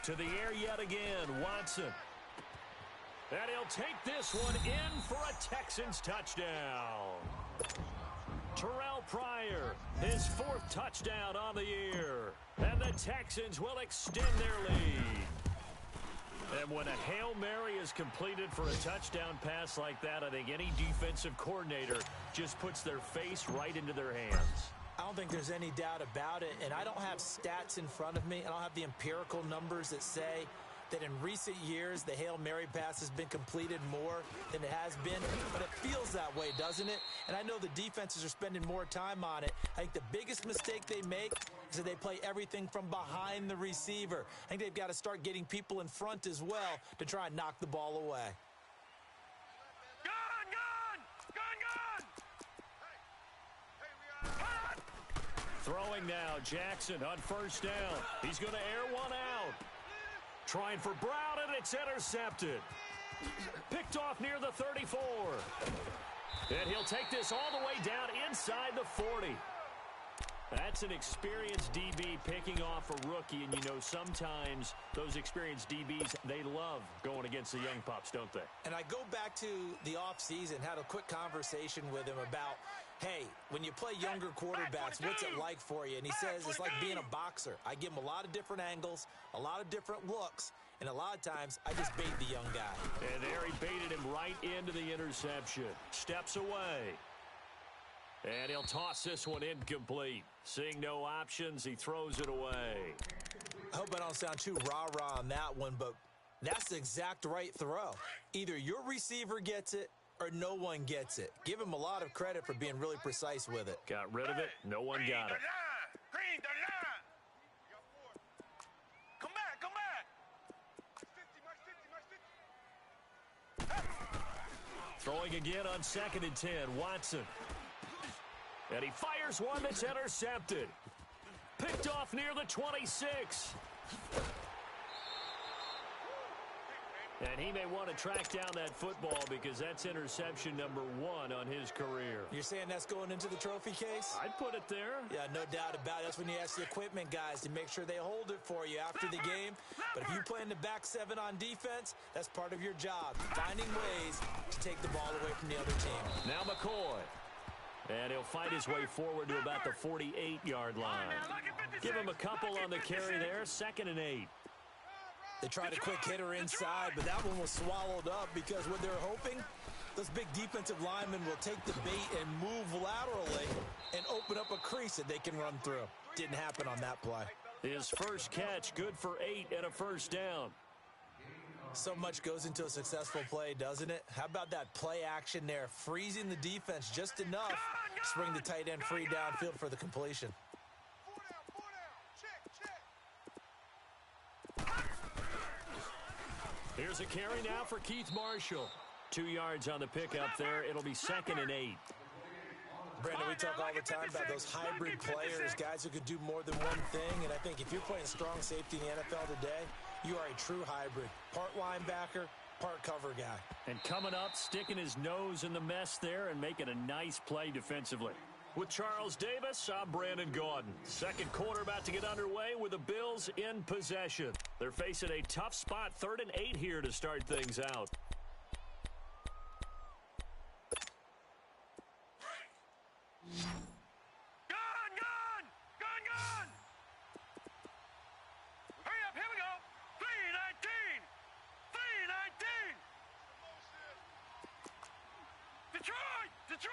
To the air yet again, Watson. And he'll take this one in for a Texans touchdown. Terrell Pryor, his 4th touchdown on the year. And the Texans will extend their lead. And when a Hail Mary is completed for a touchdown pass like that, I think any defensive coordinator just puts their face right into their hands. I don't think there's any doubt about it, and I don't have stats in front of me. I don't have the empirical numbers that say that in recent years the Hail Mary pass has been completed more than it has been, but it feels that way, doesn't it? And I know the defenses are spending more time on it. I think the biggest mistake they make is that they play everything from behind the receiver. I think they've got to start getting people in front as well to try and knock the ball away. Throwing now, Jackson on 1st down. He's going to air one out. Trying for Brown, and it's intercepted. Picked off near the 34. And he'll take this all the way down inside the 40. That's an experienced DB picking off a rookie, and you know sometimes those experienced DBs, they love going against the young pups, don't they? And I go back to the offseason, had a quick conversation with him about, hey, when you play younger quarterbacks, what's it like for you? And he says it's like being a boxer. I give him a lot of different angles, a lot of different looks, and a lot of times I just bait the young guy. And there he baited him right into the interception. Steps away. And he'll toss this one incomplete. Seeing no options, he throws it away. I hope I don't sound too rah-rah on that one, but that's the exact right throw. Either your receiver gets it or no one gets it. Give him a lot of credit for being really precise with it. Got rid of it. No one got it. Green the line. Come back, come back. Throwing again on 2nd and 10. Watson. And he fires one that's intercepted. Picked off near the 26. And he may want to track down that football because that's interception number 1 on his career. You're saying that's going into the trophy case? I'd put it there. Yeah, no doubt about it. That's when you ask the equipment guys to make sure they hold it for you after the game. But if you play in the back 7 on defense, that's part of your job, finding ways to take the ball away from the other team. Now McCoy. And he'll fight his way forward to about the 48-yard line. Give him a couple on the carry there, 2nd and 8. They tried a quick hitter inside, but that one was swallowed up because what they're hoping, those big defensive linemen will take the bait and move laterally and open up a crease that they can run through. Didn't happen on that play. His first catch, good for 8 and a 1st down. So much goes into a successful play, doesn't it? How about that play action there, freezing the defense just enough to bring the tight end free downfield for the completion. Here's a carry now for Keith Marshall. 2 yards on the pickup there. It'll be 2nd and 8. Brandon, we talk all the time about those hybrid players, guys who could do more than one thing. And I think if you're playing strong safety in the NFL today, you are a true hybrid. Part linebacker, part cover guy. And coming up, sticking his nose in the mess there and making a nice play defensively. With Charles Davis, I'm Brandon Gaudin. 2nd quarter about to get underway with the Bills in possession. They're facing a tough spot, 3rd and 8 here to start things out. Gun! Hurry up, here we go. 319. Detroit!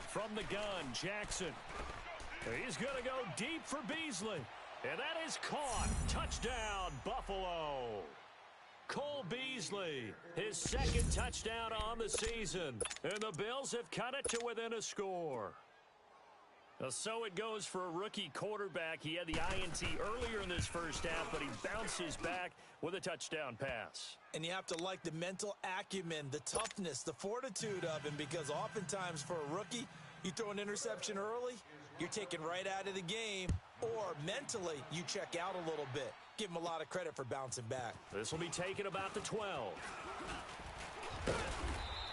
From the gun, Jackson. He's going to go deep for Beasley. And that is caught. Touchdown, Buffalo. Cole Beasley, his 2nd touchdown on the season. And the Bills have cut it to within a score. So it goes for a rookie quarterback. He had the INT earlier in this first half, but he bounces back with a touchdown pass. And you have to like the mental acumen, the toughness, the fortitude of him, because oftentimes for a rookie, you throw an interception early, you're taken right out of the game, or mentally you check out a little bit. Give him a lot of credit for bouncing back. This will be taken about the 12.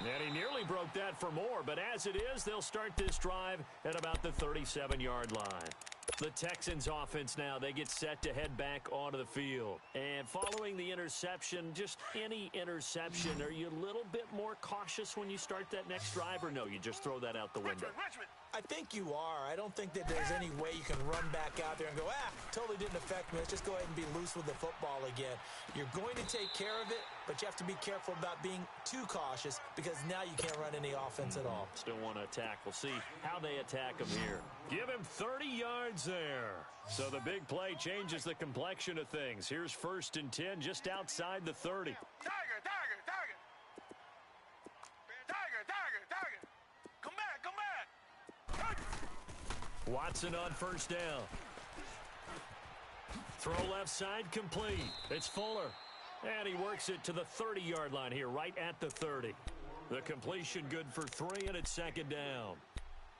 And he nearly broke that for more, but as it is, they'll start this drive at about the 37-yard line. The Texans offense now, they get set to head back onto the field. And following the interception, just any interception, are you a little bit more cautious when you start that next drive, or no, you just throw that out the window? I think you are. I don't think that there's any way you can run back out there and go, totally didn't affect me. Let's just go ahead and be loose with the football again. You're going to take care of it, but you have to be careful about being too cautious because now you can't run any offense at all. Still want to attack. We'll see how they attack him here. Give him 30 yards there. So the big play changes the complexion of things. Here's 1st and 10 just outside the 30. Tiger, tiger, tiger. Tiger, tiger, tiger. Come back, come back. Watson on 1st down. Throw left side complete. It's Fuller. And he works it to the 30-yard line here, right at the 30. The completion good for 3, and it's 2nd down.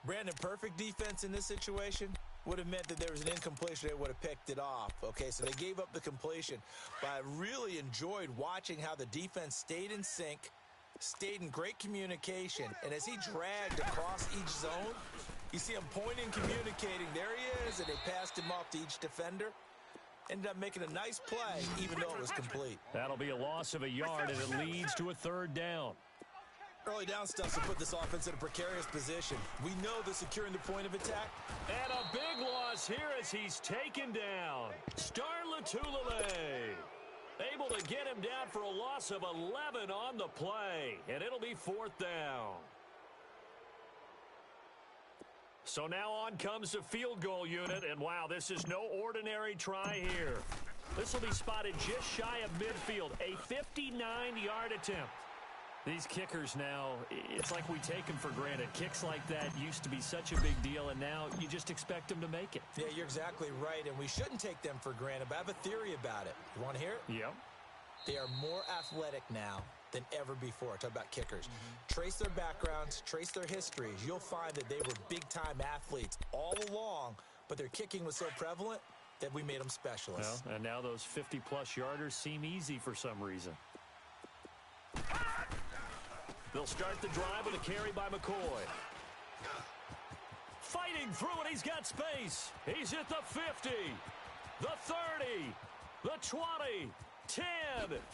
Brandon, perfect defense in this situation would have meant that there was an incompletion. They would have picked it off. Okay, so they gave up the completion. But I really enjoyed watching how the defense stayed in sync, stayed in great communication. And as he dragged across each zone, you see him pointing, communicating. There he is, and they passed him off to each defender. Ended up making a nice play, even though it was complete. That'll be a loss of a yard, and it leads to a 3rd down. Early down stuff to put this offense in a precarious position. We know they're securing the point of attack. And a big loss here as he's taken down. Star Latulele able to get him down for a loss of 11 on the play, and it'll be 4th down. So now on comes the field goal unit, and wow, this is no ordinary try here. This will be spotted just shy of midfield, a 59-yard attempt. These kickers now, it's like we take them for granted. Kicks like that used to be such a big deal, and now you just expect them to make it. Yeah, you're exactly right, and we shouldn't take them for granted, but I have a theory about it. You want to hear it? Yep. They are more athletic now than ever before. Talk about kickers. Trace their backgrounds, trace their histories. You'll find that they were big-time athletes all along, but their kicking was so prevalent that we made them specialists. Well, and now those 50-plus yarders seem easy for some reason. They'll start the drive with a carry by McCoy. Fighting through it, he's got space. He's at the 50, the 30, the 20, 10,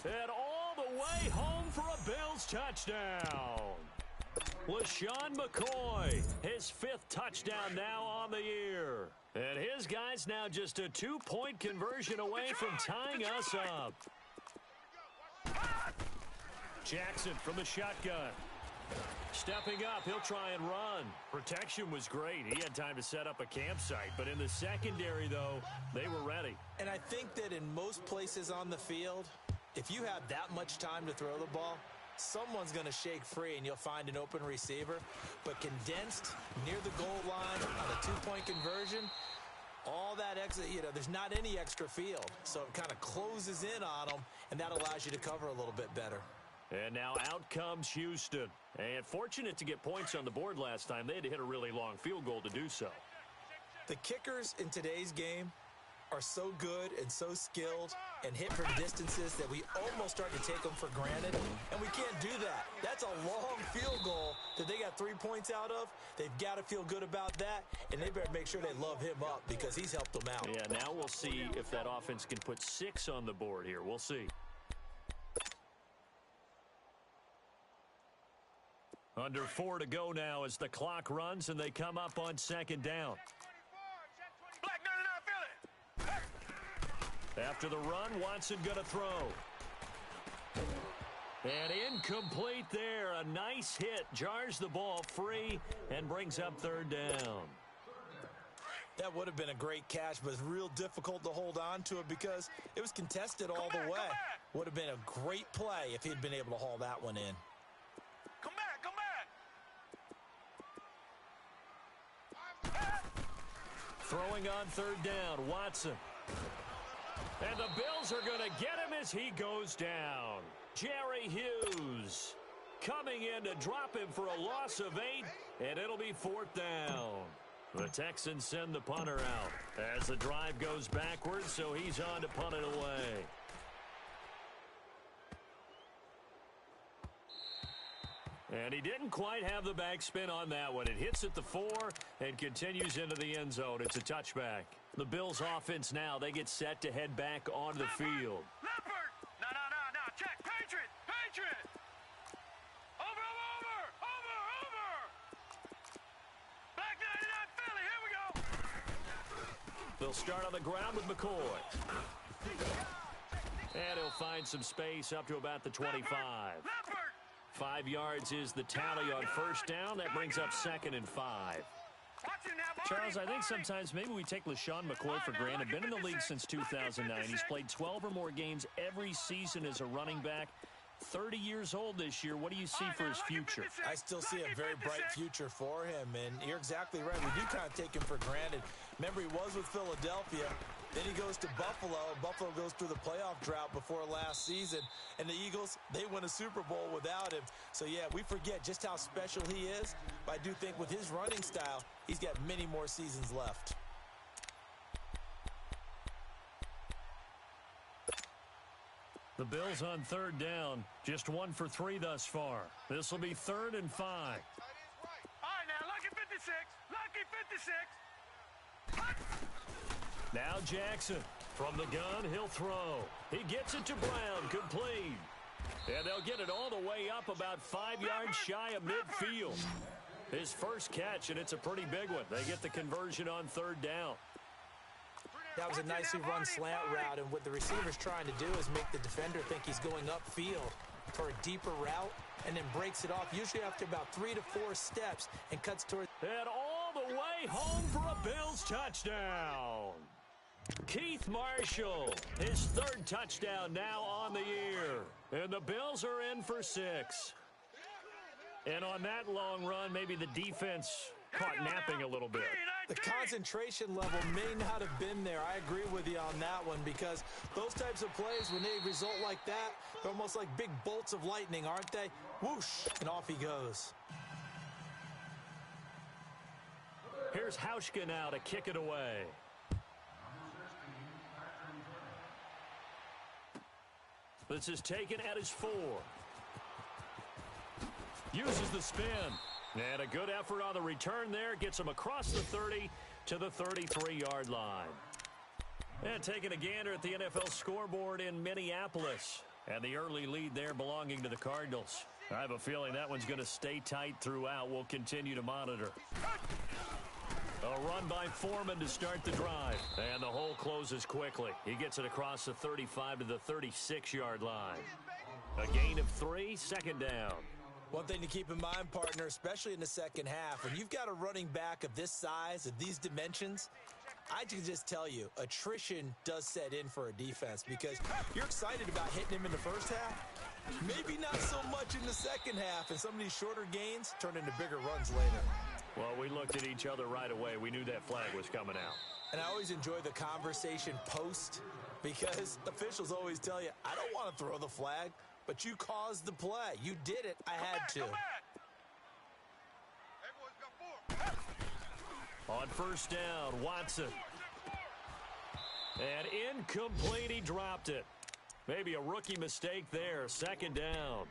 and all the way home for a Bills touchdown. LaShawn McCoy, his 5th touchdown now on the year. And his guys now just a 2-point conversion away from tying us up. Jackson from the shotgun. Stepping up, he'll try and run. Protection was great. He had time to set up a campsite. But in the secondary, though, they were ready. And I think that in most places on the field, if you have that much time to throw the ball, someone's going to shake free and you'll find an open receiver. But condensed near the goal line on a 2-point conversion, all that extra, there's not any extra field. So it kind of closes in on them, and that allows you to cover a little bit better. And now out comes Houston. And fortunate to get points on the board last time. They had to hit a really long field goal to do so. The kickers in today's game are so good and so skilled and hit from distances that we almost start to take them for granted. And we can't do that. That's a long field goal that they got 3 points out of. They've got to feel good about that, and they better make sure they love him up because he's helped them out. Yeah, now we'll see if that offense can put 6 on the board here. We'll see. Under 4 to go now as the clock runs and they come up on 2nd down. Black 99 Philly. After the run, Watson going to throw. And incomplete there. A nice hit. Jars the ball free and brings up 3rd down. That would have been a great catch, but it's real difficult to hold on to it because it was contested all the way. Would have been a great play if he'd been able to haul that one in. Come back, come back. Throwing on 3rd down, Watson. And the Bills are going to get him as he goes down. Jerry Hughes coming in to drop him for a loss of 8, and it'll be 4th down. The Texans send the punter out as the drive goes backwards, so he's on to punt it away. And he didn't quite have the backspin on that one. It hits at the 4 and continues into the end zone. It's a touchback. The Bills offense now, they get set to head back onto the field. Leopard! No. Check. Patriot! Over! Black 99 Philly, here we go! They'll start on the ground with McCoy. And he'll find some space up to about the 25. Leopard! 5 yards is the tally on first down. That brings up 2nd and 5. Charles, I think sometimes maybe we take LaShawn McCoy for granted. Been in the league since 2009. He's played 12 or more games every season as a running back. 30 years old this year. What do you see for his future? I still see a very bright future for him, and you're exactly right. We do kind of take him for granted. Remember, he was with Philadelphia. Then he goes to Buffalo. Buffalo goes through the playoff drought before last season. And the Eagles, they win a Super Bowl without him. So, yeah, we forget just how special he is. But I do think with his running style, he's got many more seasons left. The Bills on 3rd down. Just 1 for 3 thus far. This will be 3rd and 5. All right, now, lucky 56. Now Jackson. From the gun, he'll throw. He gets it to Brown, complete. And they'll get it all the way up about 5 yards shy of midfield. His first catch, and it's a pretty big one. They get the conversion on 3rd down. That was a nicely run slant route, and what the receiver's trying to do is make the defender think he's going upfield for a deeper route, and then breaks it off, usually after about 3 to 4 steps, and cuts toward. And all the way home for a Bills touchdown. Keith Marshall, his 3rd touchdown now on the year. And the Bills are in for 6. And on that long run, maybe the defense caught napping a little bit. The concentration level may not have been there. I agree with you on that one, because those types of plays, when they result like that, they're almost like big bolts of lightning, aren't they? Whoosh, and off he goes. Here's Hauschka now to kick it away. This is taken at his 4. Uses the spin. And a good effort on the return there. Gets him across the 30 to the 33-yard line. And taking a gander at the NFL scoreboard in Minneapolis. And the early lead there belonging to the Cardinals. I have a feeling that one's going to stay tight throughout. We'll continue to monitor. A run by Foreman to start the drive. And the hole closes quickly. He gets it across the 35 to the 36-yard line. A gain of 3, 2nd down. One thing to keep in mind, partner, especially in the second half, when you've got a running back of this size, of these dimensions, I can just tell you, attrition does set in for a defense, because you're excited about hitting him in the first half. Maybe not so much in the second half, and some of these shorter gains turn into bigger runs later. Well, we looked at each other right away. We knew that flag was coming out. And I always enjoy the conversation post, because officials always tell you, I don't want to throw the flag, but you caused the play. You did it. I had to. On first down, Watson. And incomplete, he dropped it. Maybe a rookie mistake there. 2nd down.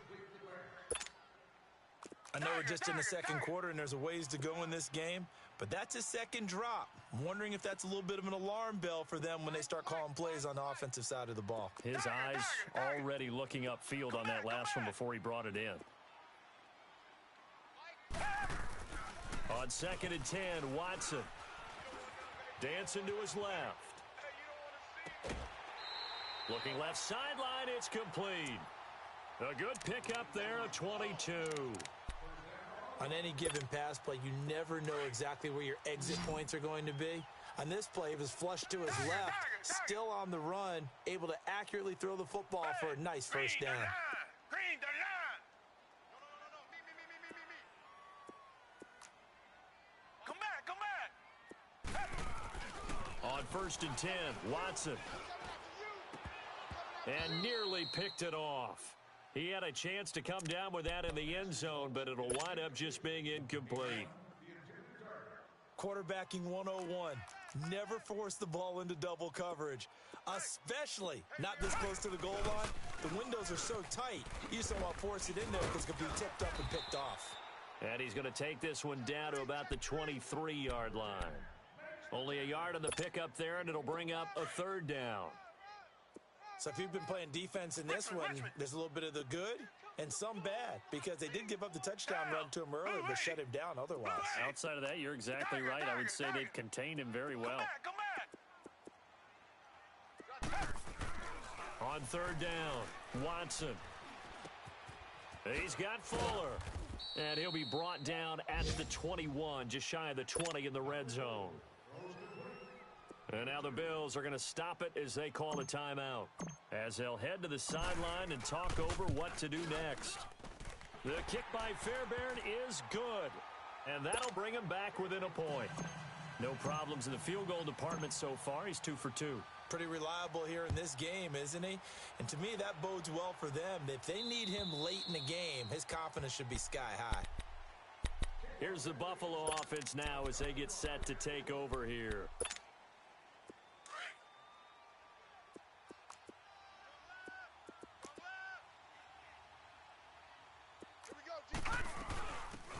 I know we're just in the second quarter and there's a ways to go in this game, but that's his 2nd drop. I'm wondering if that's a little bit of an alarm bell for them when they start calling plays on the offensive side of the ball. His eyes already looking upfield on that last one before he brought it in. On 2nd and 10, Watson. Dancing to his left. Looking left sideline, it's complete. A good pickup there, a 22. On any given pass play, you never know exactly where your exit points are going to be. On this play, it was flushed to his left, still on the run, able to accurately throw the football for a nice first down. Green the line. Come back. On 1st and 10, Watson. And nearly picked it off. He had a chance to come down with that in the end zone, but it'll wind up just being incomplete. Quarterbacking 101. Never force the ball into double coverage, especially not this close to the goal line. The windows are so tight, you just don't want to force it in there because it could be tipped up and picked off. And he's going to take this one down to about the 23-yard line. Only a yard on the pickup there, and it'll bring up a third down. So if you've been playing defense in this one, there's a little bit of the good and some bad, because they did give up the touchdown run to him earlier, but shut him down otherwise. Outside of that, you're exactly right. I would say they've contained him very well. On third down, Watson. He's got Fuller. And he'll be brought down at the 21, just shy of the 20 in the red zone. And now the Bills are going to stop it as they call a timeout, as they'll head to the sideline and talk over what to do next. The kick by Fairbairn is good, and that'll bring him back within a point. No problems in the field goal department so far. He's 2 for 2. Pretty reliable here in this game, isn't he? And to me, that bodes well for them. If they need him late in the game, his confidence should be sky high. Here's the Buffalo offense now as they get set to take over here.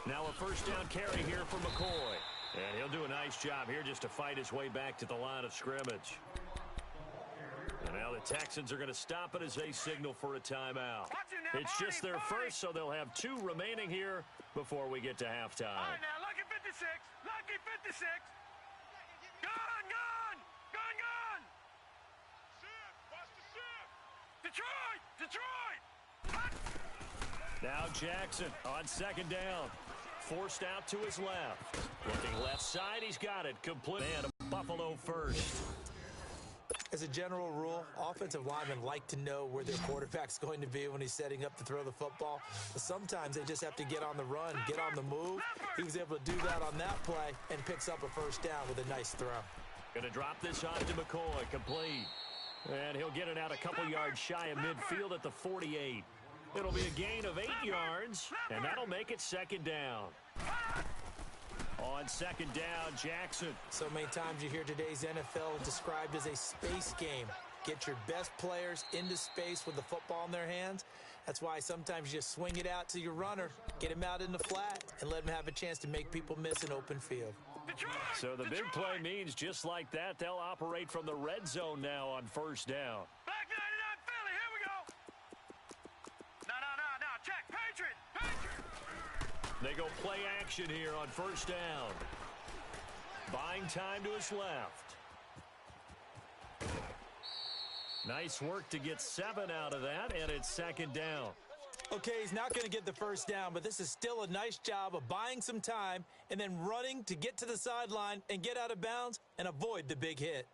Now a first down carry here for McCoy. And he'll do a nice job here just to fight his way back to the line of scrimmage. And now the Texans are going to stop it as they signal for a timeout. It's just their first, so they'll have 2 remaining here before we get to halftime. All right, now, lucky 56. Lucky 56. Gone, gone. Gone, gone. Shift. Watch the shift. Detroit. Detroit. Now Jackson on second down. Forced out to his left. Looking left side, he's got it. Complete. And a Buffalo first. As a general rule, offensive linemen like to know where their quarterback's going to be when he's setting up to throw the football. But sometimes they just have to get on the run, get on the move. He was able to do that on that play and picks up a first down with a nice throw. Going to drop this off to McCoy. Complete. And he'll get it out a couple yards shy of midfield at the 48. It'll be a gain of 8 yards, and that'll make it second down. On second down, Jackson. So many times you hear today's NFL described as a space game. Get your best players into space with the football in their hands. That's why sometimes you just swing it out to your runner, get him out in the flat, and let him have a chance to make people miss an open field. So the big play means just like that, they'll operate from the red zone now on first down. Back 99 Philly. Here we go. No. Check. Patriot. They go play action here on first down. Buying time to his left. Nice work to get 7 out of that, and it's second down. Okay, he's not going to get the first down, but this is still a nice job of buying some time and then running to get to the sideline and get out of bounds and avoid the big hit.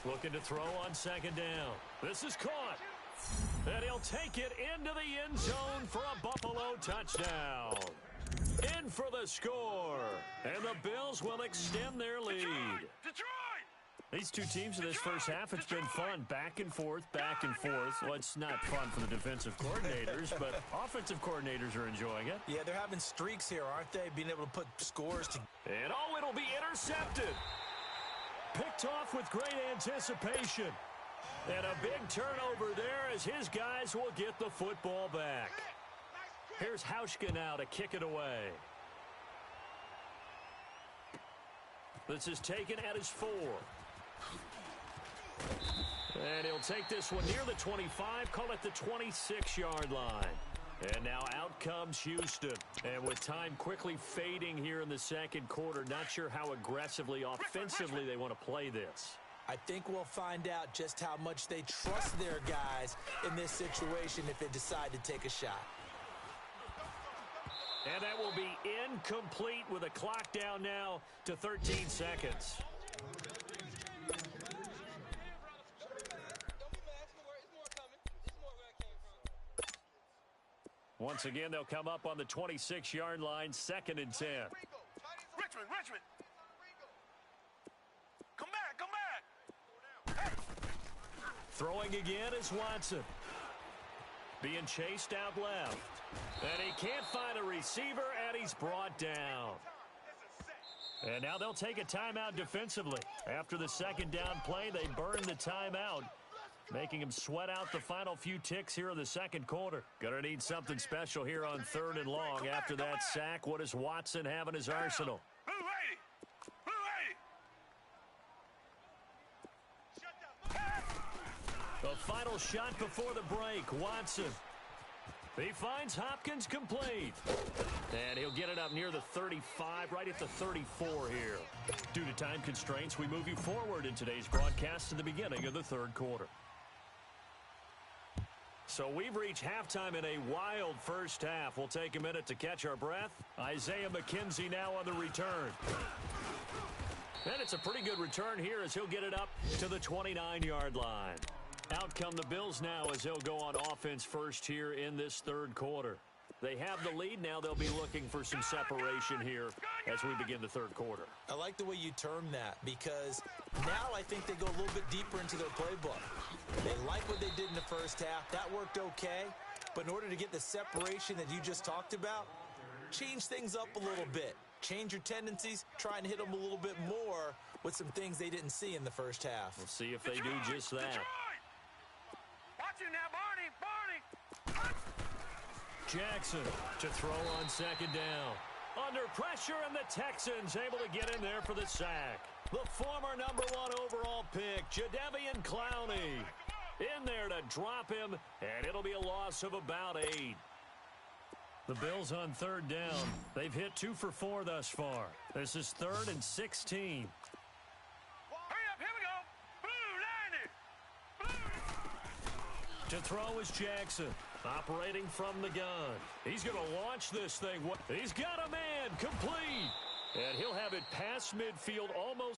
Looking to throw on second down. This is caught. And he'll take it into the end zone for a Buffalo touchdown. In for the score. And the Bills will extend their lead. Detroit! These two teams in this first half, it's been fun. Back and forth, back and forth. Well, it's not fun for the defensive coordinators, but offensive coordinators are enjoying it. Yeah, they're having streaks here, aren't they? Being able to put scores together. And oh, it'll be intercepted. Picked off with great anticipation. And a big turnover there as his guys will get the football back. Here's Hauschka now to kick it away. This is taken at his 4. And he'll take this one near the 25, call it the 26-yard line. And now out comes Houston. And with time quickly fading here in the second quarter, not sure how aggressively, offensively they want to play this. I think we'll find out just how much they trust their guys in this situation if they decide to take a shot. And that will be incomplete with a clock down now to 13 seconds. Once again, they'll come up on the 26-yard line, 2nd and 10. Richmond. judgment. Come back, come back. Throwing again is Watson. Being chased out left. And he can't find a receiver, and he's brought down. And now they'll take a timeout defensively. After the second down play, they burn the timeout, making him sweat out the final few ticks here in the second quarter. Gonna need something special here on 3rd and long. After that sack, what does Watson have in his arsenal? The final shot before the break, Watson. He finds Hopkins complete. And he'll get it up near the 35, right at the 34 here. Due to time constraints, we move you forward in today's broadcast to the beginning of the third quarter. So we've reached halftime in a wild first half. We'll take a minute to catch our breath. Isaiah McKenzie now on the return. And it's a pretty good return here as he'll get it up to the 29-yard line. Out come the Bills now as they'll go on offense first here in this third quarter. They have the lead. Now they'll be looking for some separation here as we begin the third quarter. I like the way you term that because now I think they go a little bit deeper into their playbook. They like what they did in the first half. That worked okay. But in order to get the separation that you just talked about, change things up a little bit. Change your tendencies. Try and hit them a little bit more with some things they didn't see in the first half. We'll see if they do just that. Watch it now, Barney. Jackson to throw on second down. Under pressure, and the Texans able to get in there for the sack. The former number 1 overall pick, Jadeveon Clowney, in there to drop him, and it'll be a loss of about 8. The Bills on third down. They've hit 2 for 4 thus far. This is 3rd and 16. Hurry up, here we go. Blue, 90. To throw is Jackson, operating from the gun. He's going to launch this thing. He's got a man complete. And he'll have it past midfield almost.